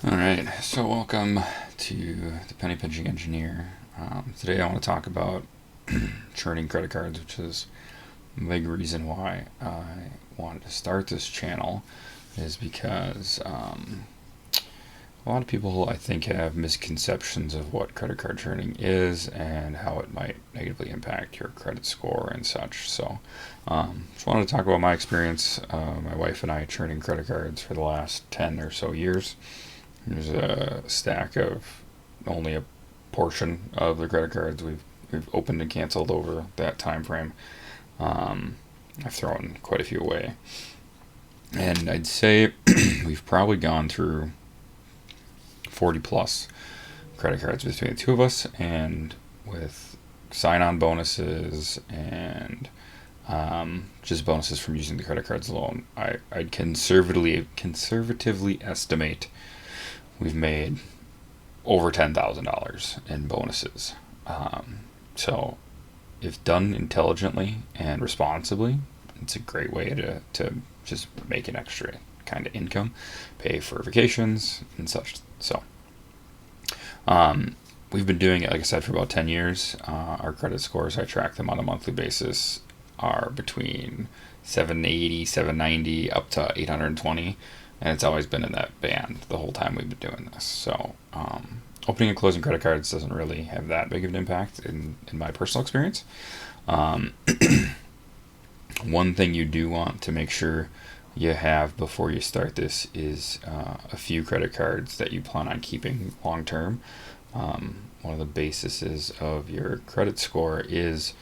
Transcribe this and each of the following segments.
All right, so welcome to the Penny Pinching Engineer. Today I want to talk about churning credit cards, which is a big reason why I wanted to start this channel, is because a lot of people I think have misconceptions of what credit card churning is and how it might negatively impact your credit score and such. So just wanted to talk about my experience. My wife and I churning credit cards for the last 10 or so years. There's a stack of only a portion of the credit cards we've opened and canceled over that time frame. I've thrown quite a few away, and I'd say we've probably gone through 40 plus credit cards between the two of us, and with sign-on bonuses and just bonuses from using the credit cards alone, I'd conservatively estimate we've made over $10,000 in bonuses. So, if done intelligently and responsibly, it's a great way to just make an extra kind of income, pay for vacations and such. So, we've been doing it, like I said, for about 10 years. Our credit scores, I track them on a monthly basis, are between 780, 790, up to 820. And it's always been in that band the whole time we've been doing this. So, opening and closing credit cards doesn't really have that big of an impact in my personal experience. One thing you do want to make sure you have before you start this is a few credit cards that you plan on keeping long term. One of the bases of your credit score is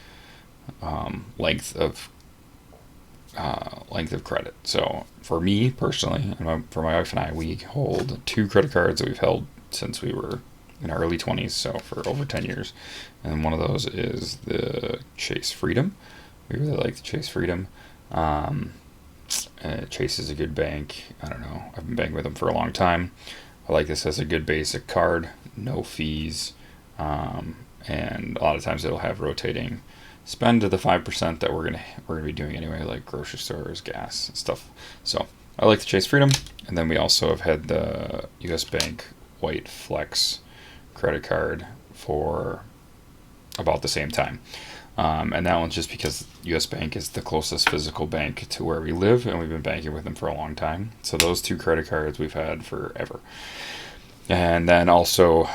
length of credit. So for me personally, and for my wife and I, we hold two credit cards that we've held since we were in our early 20s, so for over 10 years. And one of those is the Chase Freedom. We really like the Chase Freedom. Chase is a good bank. I don't know. I've been banking with them for a long time. I like this as a good basic card, no fees, and a lot of times it'll have rotating spend to the 5% that we're gonna be doing anyway, like grocery stores, gas, and stuff. So I like the Chase Freedom, and then we also have had the U.S. Bank White Flex credit card for about the same time. And that one's just because U.S. Bank is the closest physical bank to where we live, and we've been banking with them for a long time. So those two credit cards we've had forever. And then also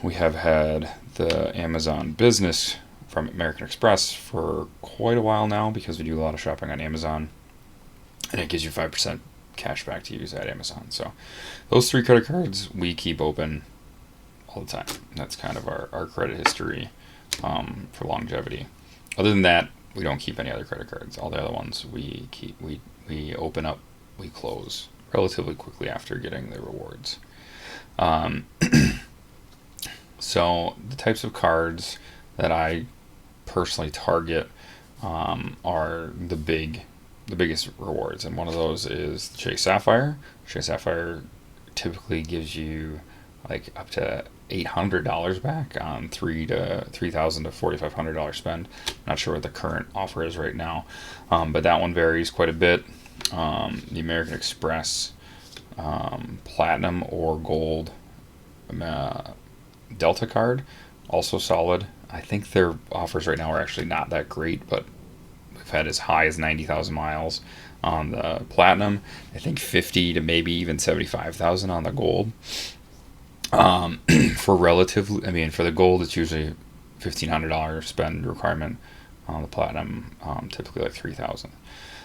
we have had the Amazon Business from American Express for quite a while now, because we do a lot of shopping on Amazon, and it gives you 5% cash back to use at Amazon. So those three credit cards we keep open all the time. That's kind of our credit history for longevity. Other than that, we don't keep any other credit cards. All the other ones we keep, we open up, we close relatively quickly after getting the rewards. So the types of cards that I personally target are the biggest rewards, and one of those is the Chase Sapphire. Chase Sapphire typically gives you like up to $800 back on $3,000 to $4,500 spend. Not sure what the current offer is right now, but that one varies quite a bit. The American Express Platinum or Gold Delta card, also solid. I think their offers right now are actually not that great, but we've had as high as 90,000 miles on the Platinum. I think 50 to maybe even 75,000 on the Gold. For the Gold, it's usually $1,500 spend requirement. On the Platinum, typically like 3,000.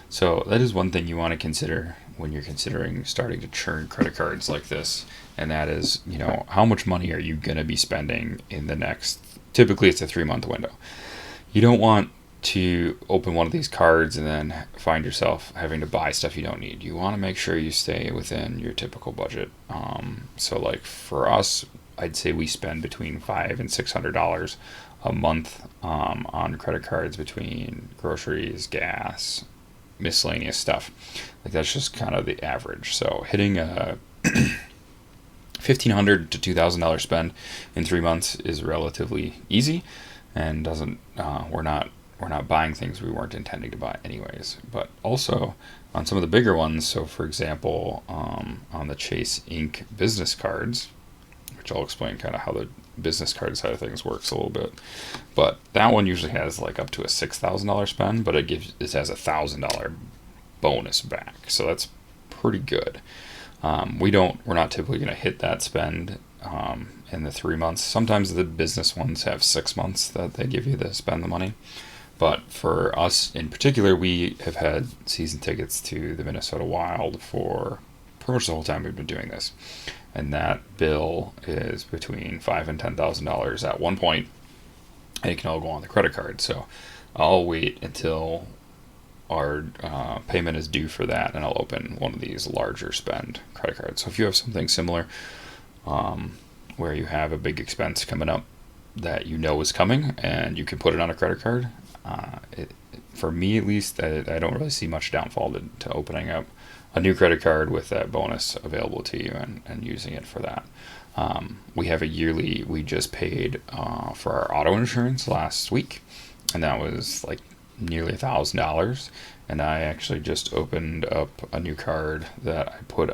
So that is one thing you want to consider when you're considering starting to churn credit cards like this, and that is, how much money are you going to be spending in the next, typically it's a 3-month window. You don't want to open one of these cards and then find yourself having to buy stuff you don't need. You want to make sure you stay within your typical budget. So like for us, I'd say we spend between $500 and $600 a month on credit cards, between groceries, gas, miscellaneous stuff. Like that's just kind of the average. So hitting a $1,500 to $2,000 spend in 3 months is relatively easy, and doesn't we're we're not buying things we weren't intending to buy anyways. But also on some of the bigger ones, so for example, on the Chase Inc. business cards, which I'll explain kind of how the business card side of things works a little bit. But that one usually has like up to a $6,000 spend, but it has $1,000 bonus back, so that's pretty good. We're not typically going to hit that spend in the 3 months. Sometimes the business ones have 6 months that they give you to spend the money. But for us in particular, we have had season tickets to the Minnesota Wild for pretty much the whole time we've been doing this. And that bill is between $5,000 and $10,000 at one point, and it can all go on the credit card. So I'll wait until our payment is due for that, and I'll open one of these larger spend credit cards. So if you have something similar, where you have a big expense coming up that you know is coming, and you can put it on a credit card, for me at least, I don't really see much downfall to opening up a new credit card with that bonus available to you and using it for that. We have a yearly, we just paid for our auto insurance last week, and that was like nearly $1,000. And I actually just opened up a new card that I put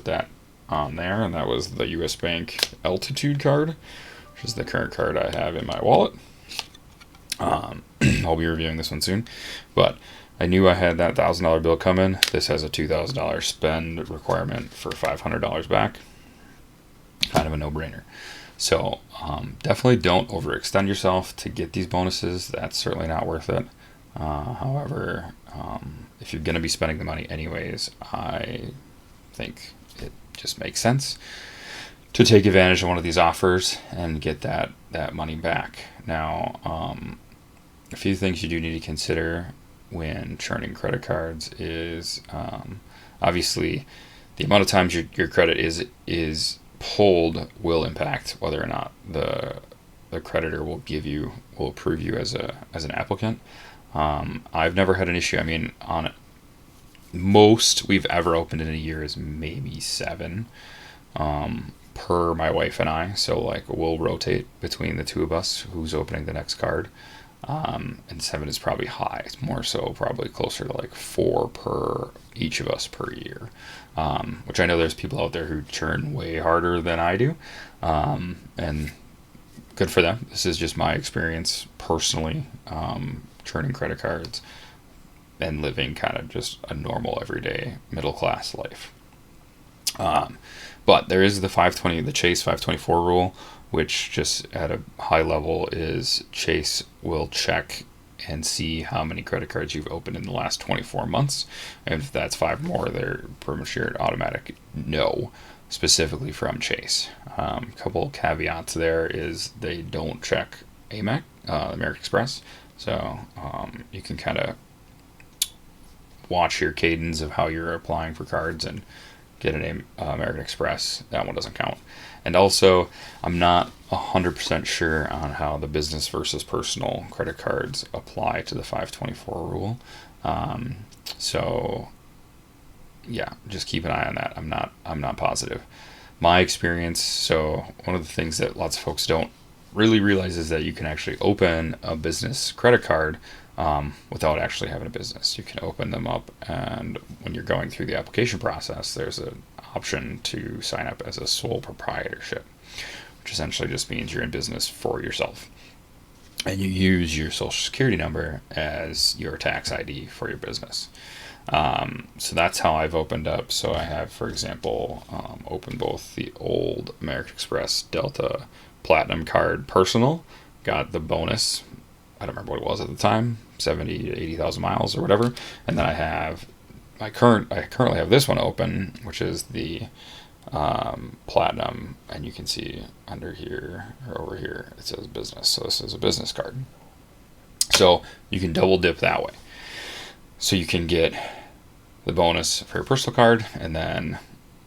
that on there, and that was the US Bank Altitude card, which is the current card I have in my wallet. I'll be reviewing this one soon, but I knew I had that $1,000 bill coming. This has a $2,000 spend requirement for $500 back. Kind of a no-brainer. So definitely don't overextend yourself to get these bonuses. That's certainly not worth it. However, if you're going to be spending the money anyways, I think it just makes sense to take advantage of one of these offers and get that money back. Now, a few things you do need to consider when churning credit cards is obviously the amount of times your credit is pulled will impact whether or not the creditor will approve you as an applicant. I've never had an issue. I mean, on most we've ever opened in a year is maybe 7 per my wife and I. So like we'll rotate between the two of us who's opening the next card. And 7 is probably high. It's more so probably closer to like 4 per each of us per year. Which I know there's people out there who churn way harder than I do. And good for them. This is just my experience personally, churning credit cards and living kind of just a normal everyday middle class life. But there is the Chase 524 rule, which just at a high level is Chase will check and see how many credit cards you've opened in the last 24 months. And if that's 5 more, they're pretty much your automatic no, specifically from Chase. A couple caveats there is they don't check AMEC, American Express. So you can kind of watch your cadence of how you're applying for cards and get an American Express. That one doesn't count. And also, I'm not 100% sure on how the business versus personal credit cards apply to the 524 rule. So, yeah, just keep an eye on that. I'm not positive. My experience. So one of the things that lots of folks don't really realize is that you can actually open a business credit card without actually having a business. You can open them up, and when you're going through the application process, there's an option to sign up as a sole proprietorship, which essentially just means you're in business for yourself. And you use your social security number as your tax ID for your business. So that's how I've opened up. So I have, for example, opened both the old American Express Delta Platinum card personal, got the bonus, I don't remember what it was at the time, 70 to 80,000 miles or whatever. And then I have I currently have this one open, which is the Platinum, and you can see under here or over here it says business. So this is a business card. So you can double dip that way. So you can get the bonus for your personal card, and then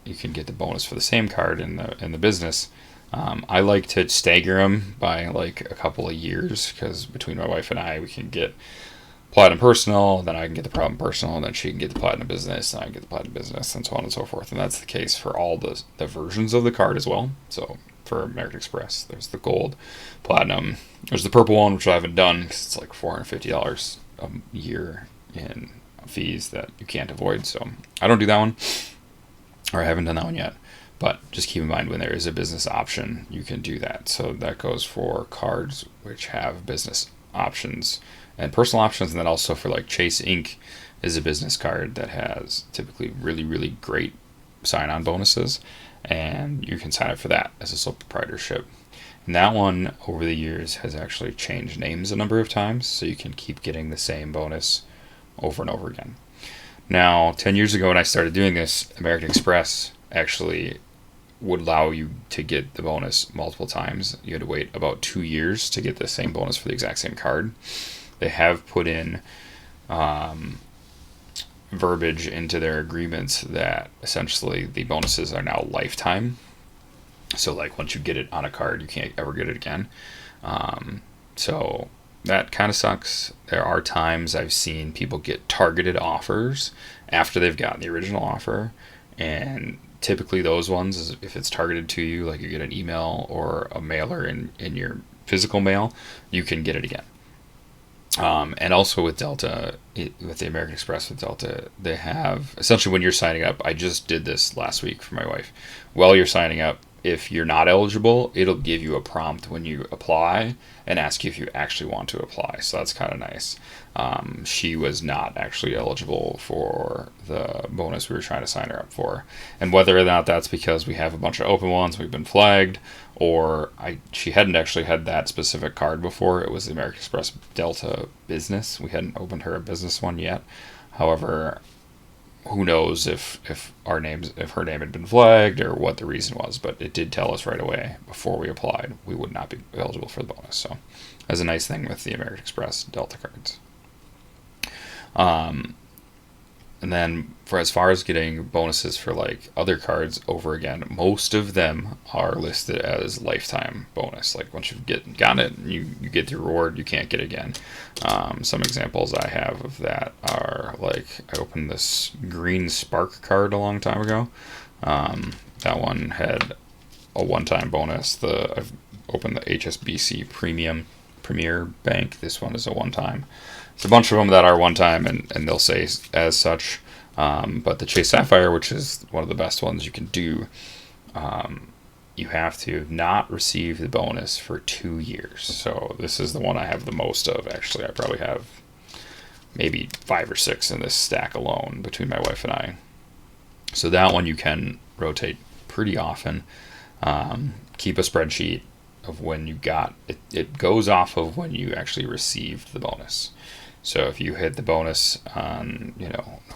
you can get the bonus for the same card in the business. I like to stagger them by like a couple of years, because between my wife and I, we can get Platinum Personal, then I can get the Platinum Personal, and then she can get the Platinum Business, and I can get the Platinum Business, and so on and so forth. And that's the case for all the versions of the card as well. So for American Express. There's the gold, platinum. There's the purple one, which I haven't done because it's like $450 a year in fees that you can't avoid. So I don't do that one, or I haven't done that one yet. But just keep in mind, when there is a business option, you can do that. So that goes for cards which have business options and personal options, and then also for like Chase Ink is a business card that has typically really, really great sign-on bonuses, and you can sign up for that as a sole proprietorship. And that one, over the years, has actually changed names a number of times, so you can keep getting the same bonus over and over again. Now, 10 years ago when I started doing this, American Express actually would allow you to get the bonus multiple times. You had to wait about 2 years to get the same bonus for the exact same card. They have put in verbiage into their agreements that essentially the bonuses are now lifetime. So like once you get it on a card, you can't ever get it again. So that kind of sucks. There are times I've seen people get targeted offers after they've gotten the original offer, and typically those ones, if it's targeted to you, like you get an email or a mailer in your physical mail, you can get it again. And also with Delta, with the American Express with Delta, they have, essentially when you're signing up, I just did this last week for my wife. While you're signing up, if you're not eligible, it'll give you a prompt when you apply and ask you if you actually want to apply. So that's kind of nice. She was not actually eligible for the bonus we were trying to sign her up for. And whether or not that's because we have a bunch of open ones, we've been flagged, or she hadn't actually had that specific card before. It was the American Express Delta Business. We hadn't opened her a business one yet. However, who knows if her name had been flagged or what the reason was, but it did tell us right away before we applied we would not be eligible for the bonus. So that's a nice thing with the American Express Delta cards. And then for as far as getting bonuses for like other cards over again, most of them are listed as lifetime bonus. Like once you've gotten it, you get the reward, you can't get it again. Some examples I have of that are like I opened this green Spark card a long time ago. That one had a one-time bonus. I've opened the HSBC Premier Bank. This one is a one-time. There's a bunch of them that are one-time, and they'll say as such. But the Chase Sapphire, which is one of the best ones you can do, you have to not receive the bonus for 2 years. So this is the one I have the most of. Actually, I probably have maybe 5 or 6 in this stack alone between my wife and I. So that one you can rotate pretty often. Keep a spreadsheet of when you got it. It goes off of when you actually received the bonus. So if you hit the bonus on,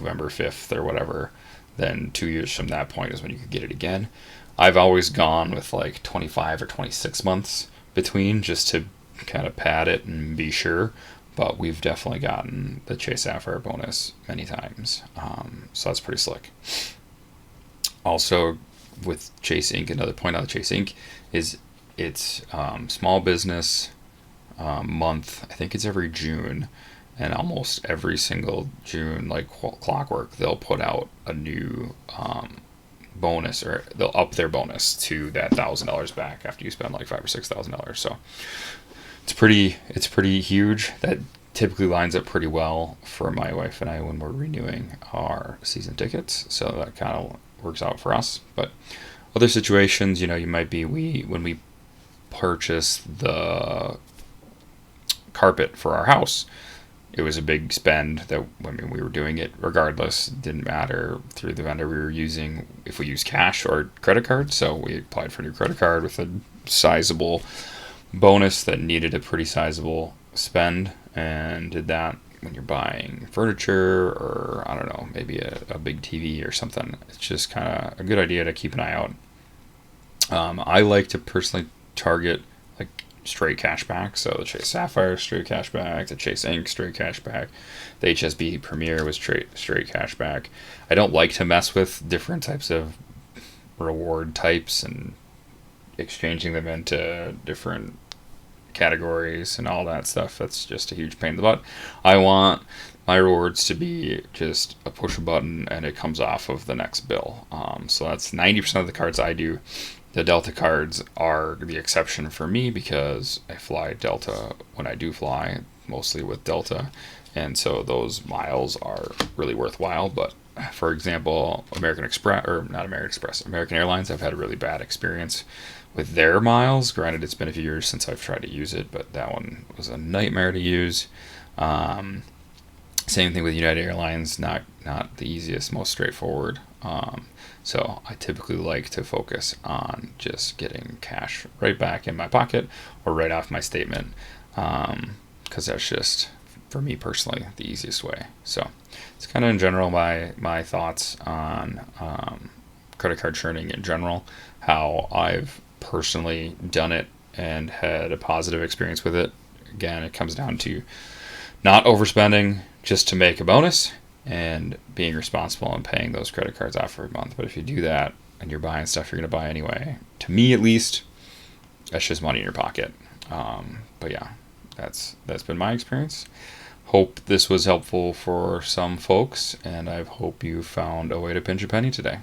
November 5th or whatever, then 2 years from that point is when you could get it again. I've always gone with like 25 or 26 months between, just to kind of pad it and be sure. But we've definitely gotten the Chase Sapphire bonus many times. So that's pretty slick. Also with Chase Ink, another point on the Chase Ink is it's small business month. I think it's every June. And almost every single June, like clockwork, they'll put out a new bonus, or they'll up their bonus to that $1,000 back after you spend like $5,000 or $6,000. So it's pretty huge. That typically lines up pretty well for my wife and I when we're renewing our season tickets. So that kind of works out for us. But other situations, you might be when we purchase the carpet for our house. It was a big spend that we were doing it regardless. It didn't matter through the vendor we were using if we used cash or credit card. So we applied for a new credit card with a sizable bonus that needed a pretty sizable spend, and did that. When you're buying furniture or, I don't know, maybe a big TV or something, it's just kind of a good idea to keep an eye out. I like to personally target like straight cash back. So the Chase Sapphire, straight cash back. The Chase Ink, straight cash back. The HSB Premier was straight cash back. I don't like to mess with different types of reward types and exchanging them into different categories and all that stuff. That's just a huge pain in the butt. I want my rewards to be just push a button and it comes off of the next bill. So that's 90% of the cards I do. The Delta cards are the exception for me because I fly Delta when I do fly, mostly with Delta, and so those miles are really worthwhile. But for example, American Express, or not American Express, American Airlines, I've had a really bad experience with their miles. Granted, it's been a few years since I've tried to use it, but that one was a nightmare to use. Um, Same thing with United Airlines, not the easiest, most straightforward. So I typically like to focus on just getting cash right back in my pocket or right off my statement, because that's just, for me personally, the easiest way. So it's kind of in general my thoughts on credit card churning in general, how I've personally done it and had a positive experience with it. Again, it comes down to not overspending just to make a bonus and being responsible and paying those credit cards off every month. But if you do that and you're buying stuff you're going to buy anyway, to me at least, that's just money in your pocket. But yeah, that's been my experience. Hope this was helpful for some folks, and I hope you found a way to pinch a penny today.